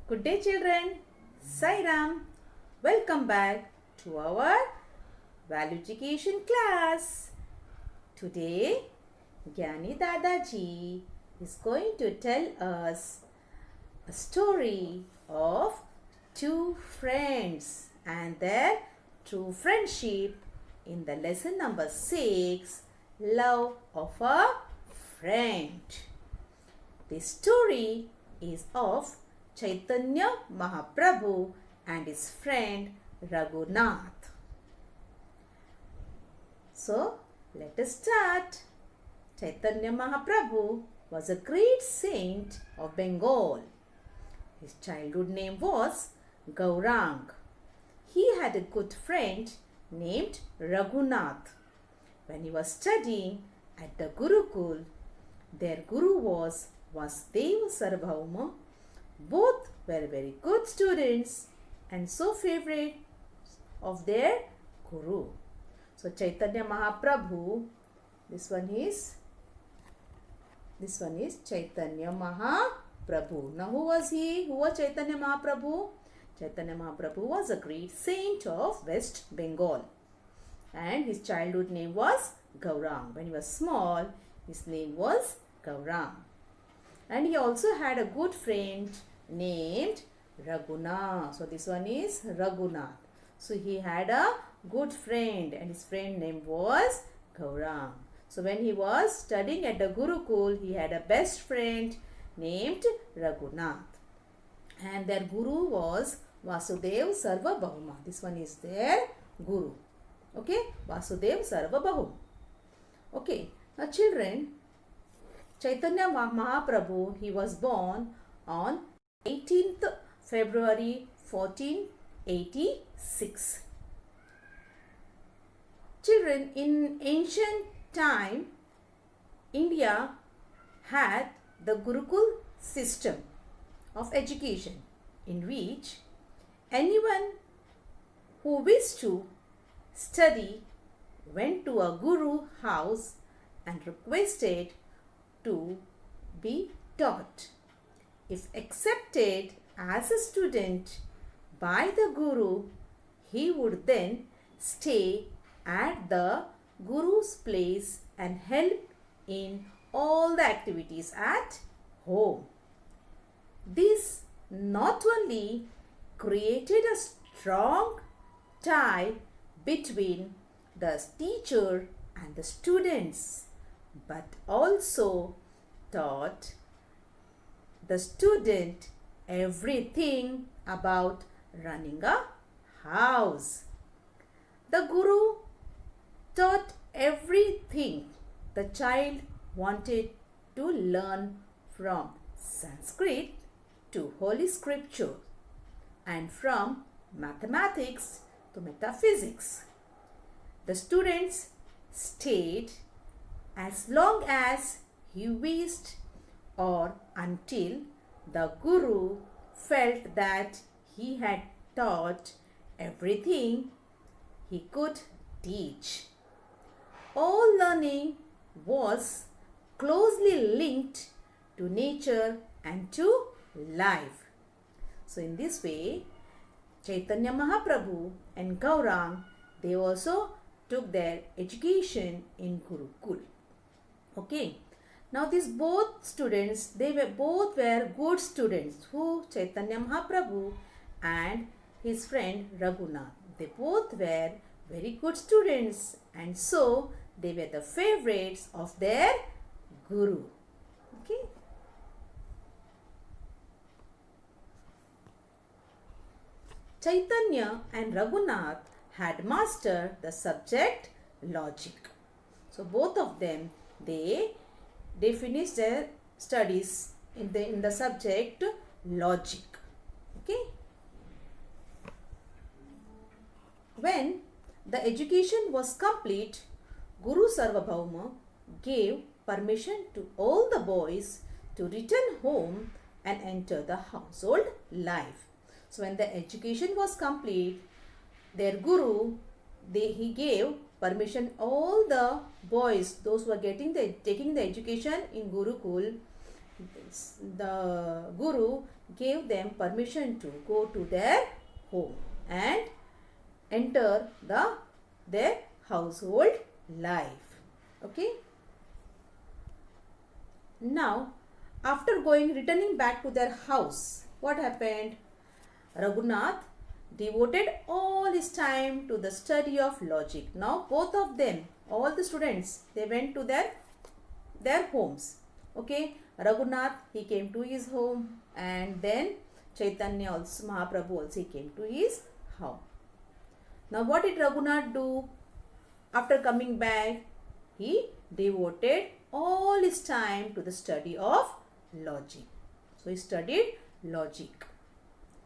Good day, children. Sai Ram. Welcome back to our Value Education class. Today, Gyani Dadaji is going to tell us a story of two friends and their true friendship in the lesson number 6, Love of a Friend. This story is of Chaitanya Mahaprabhu and his friend Raghunath. So, let us start. Chaitanya Mahaprabhu was a great saint of Bengal. His childhood name was Gaurang. He had a good friend named Raghunath. When he was studying at the Gurukul, their guru was Vasudeva Sarvabhauma. Both were very good students and so favorite of their guru. So Chaitanya Mahaprabhu, this one is Chaitanya Mahaprabhu. Now who was he? Who was Chaitanya Mahaprabhu? Chaitanya Mahaprabhu was a great saint of West Bengal. And his childhood name was Gaurang. When he was small, his name was Gaurang. And he also had a good friend named Raghunath. So this one is Raghunath. So he had a good friend and his friend name was Gaurang. So when he was studying at the Gurukul, he had a best friend named Raghunath. And their guru was Vasudeva Sarvabhauma. This one is their guru. Okay, Vasudeva Sarvabhauma. Okay, now children, Chaitanya Mahaprabhu, he was born on 18th February 1486. Children, in ancient time, India had the Gurukul system of education in which anyone who wished to study went to a guru house and requested to be taught. If accepted as a student by the guru, he would then stay at the guru's place and help in all the activities at home. This not only created a strong tie between the teacher and the students, but also taught the student everything about running a house. The guru taught everything the child wanted to learn, from Sanskrit to Holy Scripture and from mathematics to metaphysics. The students stayed as long as he wished or until the guru felt that he had taught everything he could teach. All learning was closely linked to nature and to life. So in this way, Chaitanya Mahaprabhu and Gaurang, they also took their education in Gurukul. Okay. Now these both students, they were good students. Who? Chaitanya Mahaprabhu and his friend Raghunath. They both were very good students and so they were the favorites of their guru. Okay. Chaitanya and Raghunath had mastered the subject logic. So both of them, they finished their studies in the subject logic. Okay. When the education was complete, Guru Sarvabhauma gave permission to all the boys to return home and enter the household life. So when the education was complete, their guru, he gave permission all the boys, those who are taking the education in Gurukul, the Guru gave them permission to go to their home and enter their household life. Okay. Now, after returning back to their house, what happened? Raghunath devoted all his time to the study of logic. Now, both of them, all the students, they went to their homes. Okay, Raghunath, he came to his home, and then Chaitanya also, Mahaprabhu also came to his home. Now, what did Raghunath do after coming back? He devoted all his time to the study of logic. So, he studied logic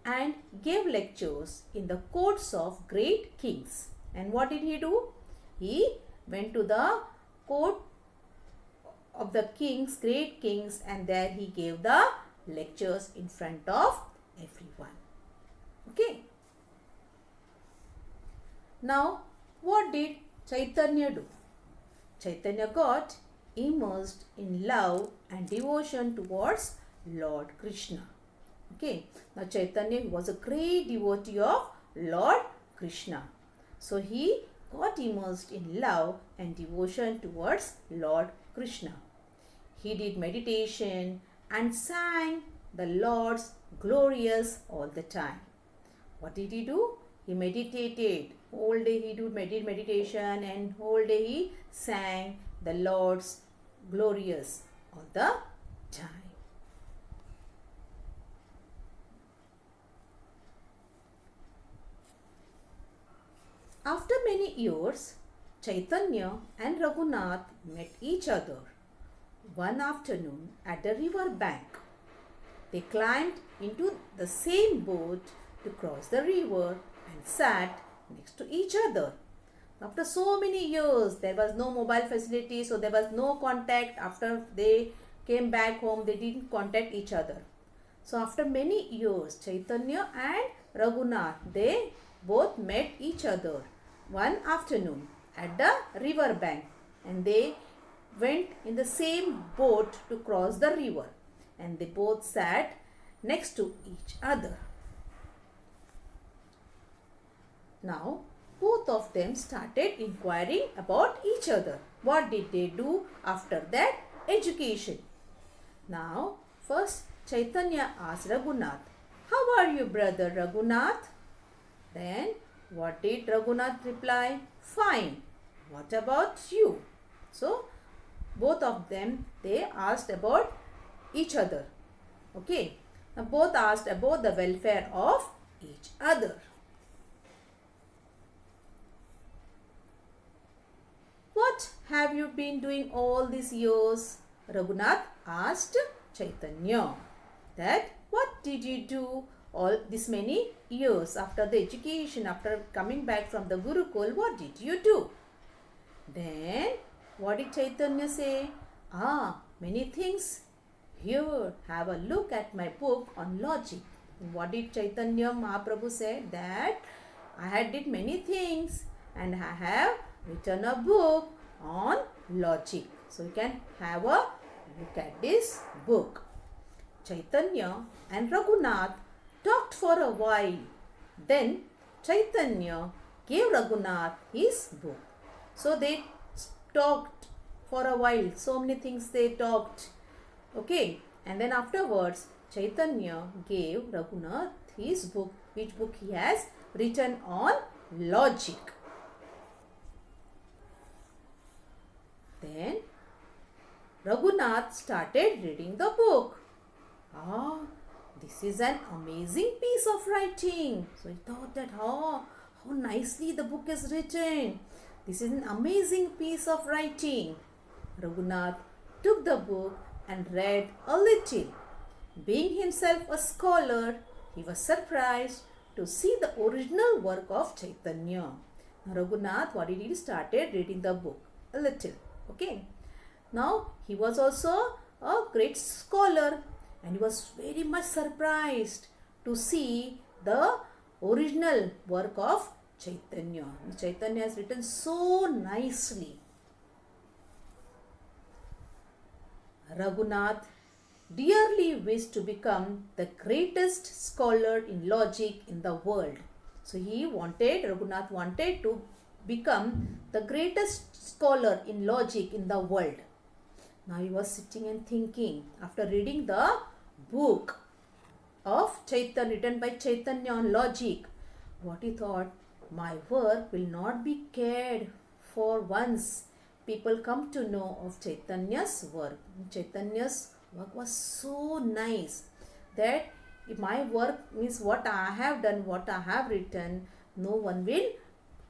and gave lectures in the courts of great kings. And what did he do? He went to the court of the kings, great kings, and there he gave the lectures in front of everyone. Okay. Now, what did Chaitanya do? Chaitanya got immersed in love and devotion towards Lord Krishna. Okay. Now, Chaitanya was a great devotee of Lord Krishna. So, he got immersed in love and devotion towards Lord Krishna. He did meditation and sang the Lord's glorious all the time. What did he do? He meditated. Whole day he did meditation, and whole day he sang the Lord's glorious all the time. After many years, Chaitanya and Raghunath met each other one afternoon at the river bank. They climbed into the same boat to cross the river and sat next to each other. After so many years, there was no mobile facility, so there was no contact. After they came back home, they didn't contact each other. So after many years, Chaitanya and Raghunath, they both met each other one afternoon at the river bank, and they went in the same boat to cross the river, and they both sat next to each other. Now, both of them started inquiring about each other. What did they do after that education? Now, first Chaitanya asked Raghunath, "How are you, brother Raghunath?" Then, what did Raghunath reply? "Fine. What about you?" So, both of them, they asked about each other. Okay. Now, both asked about the welfare of each other. "What have you been doing all these years?" Raghunath asked Chaitanya. That what did you do all this many years after the education, after coming back from the Gurukul, what did you do? Then what did Chaitanya say? Many things. Here, have a look at my book on logic. And what did Chaitanya Mahaprabhu say? That I had did many things and I have written a book on logic. So you can have a look at this book. Chaitanya and Raghunath talked for a while. Then Chaitanya gave Raghunath his book. So they talked for a while. So many things they talked. Okay. And then afterwards, Chaitanya gave Raghunath his book, which book he has written on logic. Then Raghunath started reading the book. This is an amazing piece of writing. So he thought that how nicely the book is written. This is an amazing piece of writing. Raghunath took the book and read a little. Being himself a scholar, he was surprised to see the original work of Chaitanya. Now Raghunath, what did he started reading the book a little. Okay. Now he was also a great scholar, and he was very much surprised to see the original work of Chaitanya. Chaitanya has written so nicely. Raghunath dearly wished to become the greatest scholar in logic in the world. So Raghunath wanted to become the greatest scholar in logic in the world. Now he was sitting and thinking after reading the book of Chaitanya, written by Chaitanya on logic. What he thought, my work will not be cared for once people come to know of Chaitanya's work. Chaitanya's work was so nice that if my work means what I have done, what I have written, no one will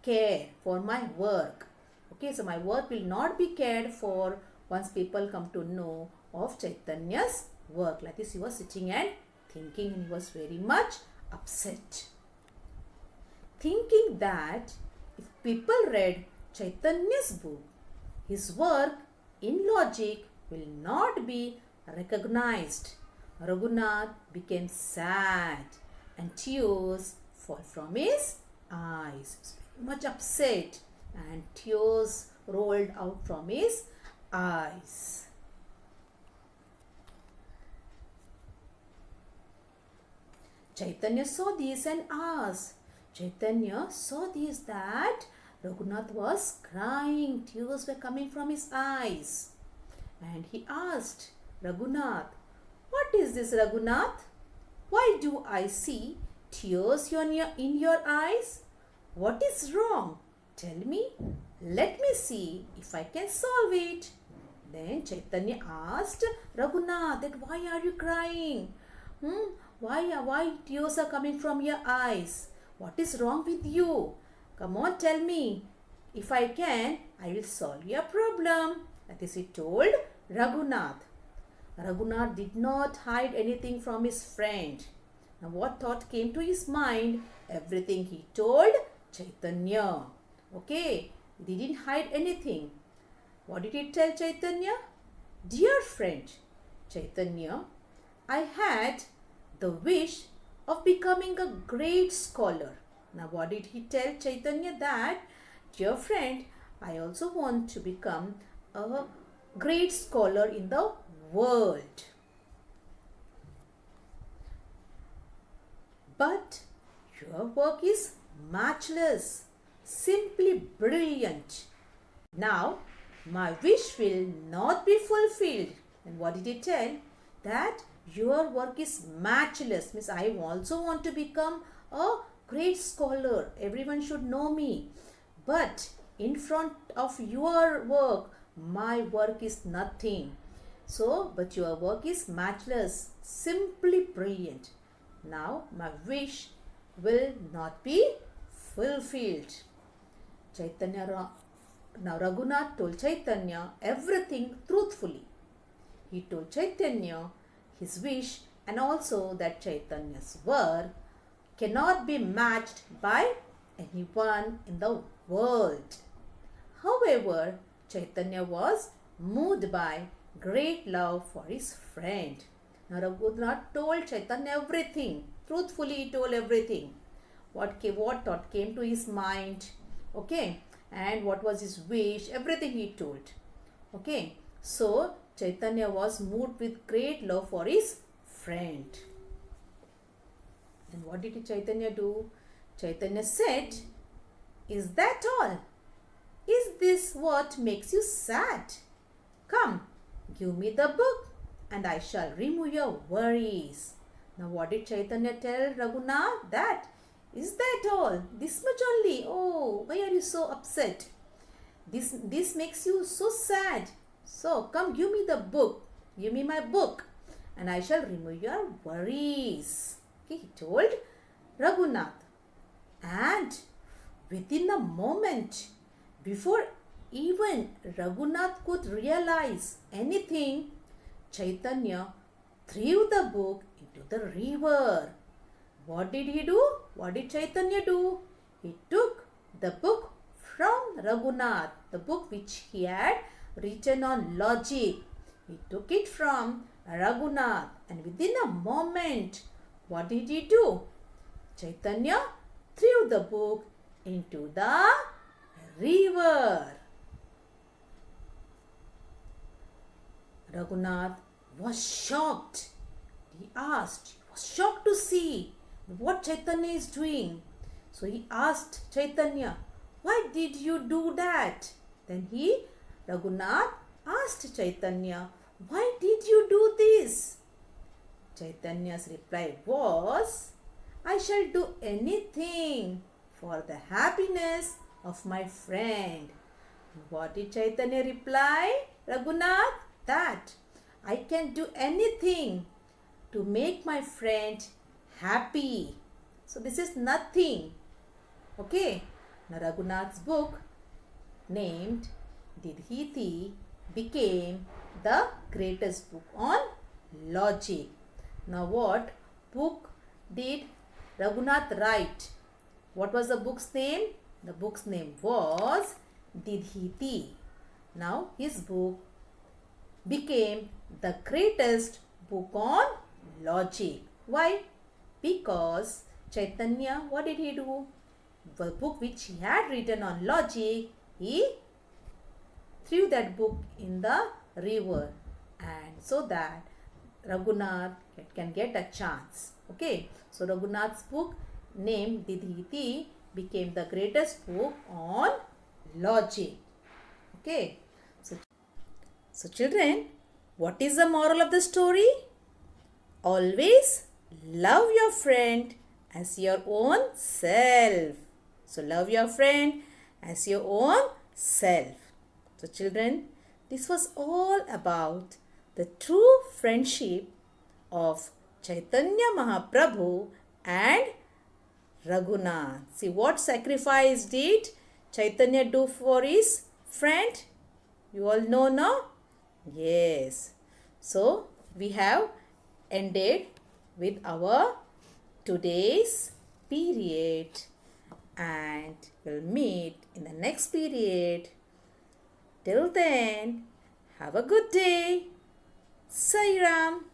care for my work. Okay, so my work will not be cared for once people come to know of Chaitanya's work. Like this, he was sitting and thinking, and he was very much upset. Thinking that if people read Chaitanya's book, his work in logic will not be recognized. Raghunath became sad and tears fall from his eyes. He was very much upset and tears rolled out from his eyes. Chaitanya saw this and asked. Chaitanya saw this that Raghunath was crying. Tears were coming from his eyes. And he asked Raghunath, "What is this, Raghunath? Why do I see tears in your eyes? What is wrong? Tell me. Let me see if I can solve it." Then Chaitanya asked Raghunath that why are you crying? Why tears are coming from your eyes? What is wrong with you? Come on, tell me. If I can, I will solve your problem. That is, he told Raghunath. Raghunath did not hide anything from his friend. Now, what thought came to his mind? Everything he told Chaitanya. Okay, he didn't hide anything. What did he tell Chaitanya? "Dear friend Chaitanya, I had the wish of becoming a great scholar." Now, what did he tell Chaitanya? That, "Dear friend, I also want to become a great scholar in the world. But your work is matchless, simply brilliant. Now, my wish will not be fulfilled." And what did he tell? That your work is matchless, means I also want to become a great scholar. Everyone should know me. But in front of your work, my work is nothing. So, but your work is matchless, simply brilliant. Now, my wish will not be fulfilled. Now Raghunath told Chaitanya everything truthfully. He told Chaitanya his wish and also that Chaitanya's work cannot be matched by anyone in the world. However, Chaitanya was moved by great love for his friend. Now Raghunath told Chaitanya everything. Truthfully he told everything. What thought came to his mind. Okay. And what was his wish. Everything he told. Okay. So Chaitanya was moved with great love for his friend. Then what did Chaitanya do? Chaitanya said, "Is that all? Is this what makes you sad? Come, give me the book and I shall remove your worries." Now what did Chaitanya tell Raghunath? That, "Is that all? This much only? Oh, why are you so upset? This makes you so sad. So come, give me the book. Give me my book and I shall remove your worries." Okay, he told Raghunath. And within a moment, before even Raghunath could realize anything, Chaitanya threw the book into the river. What did he do? What did Chaitanya do? He took the book from Raghunath, the book which he had written on logic. He took it from Raghunath, and within a moment, what did he do? Chaitanya threw the book into the river. Raghunath was shocked. He was shocked to see what Chaitanya is doing. So he asked Chaitanya, why did you do that? Then Raghunath asked Chaitanya, why did you do this? Chaitanya's reply was, I shall do anything for the happiness of my friend. What did Chaitanya reply, Raghunath? That I can do anything to make my friend happy. So this is nothing. Okay. Now Raghunath's book named Didhiti became the greatest book on logic. Now what book did Raghunath write? What was the book's name? The book's name was Didhiti. Now his book became the greatest book on logic. Why? Because Chaitanya, what did he do? The book which he had written on logic, he threw that book in the river, and so that Raghunath can get a chance. Okay, so Raghunath's book named Didhiti became the greatest book on logic. Okay, so children, what is the moral of the story? Always love your friend as your own self. So love your friend as your own self. So children, this was all about the true friendship of Chaitanya Mahaprabhu and Raghunath. See what sacrifice did Chaitanya do for his friend? You all know, no? Yes. So we have ended with our today's period, and we'll meet in the next period. Till then, have a good day. Sai Ram.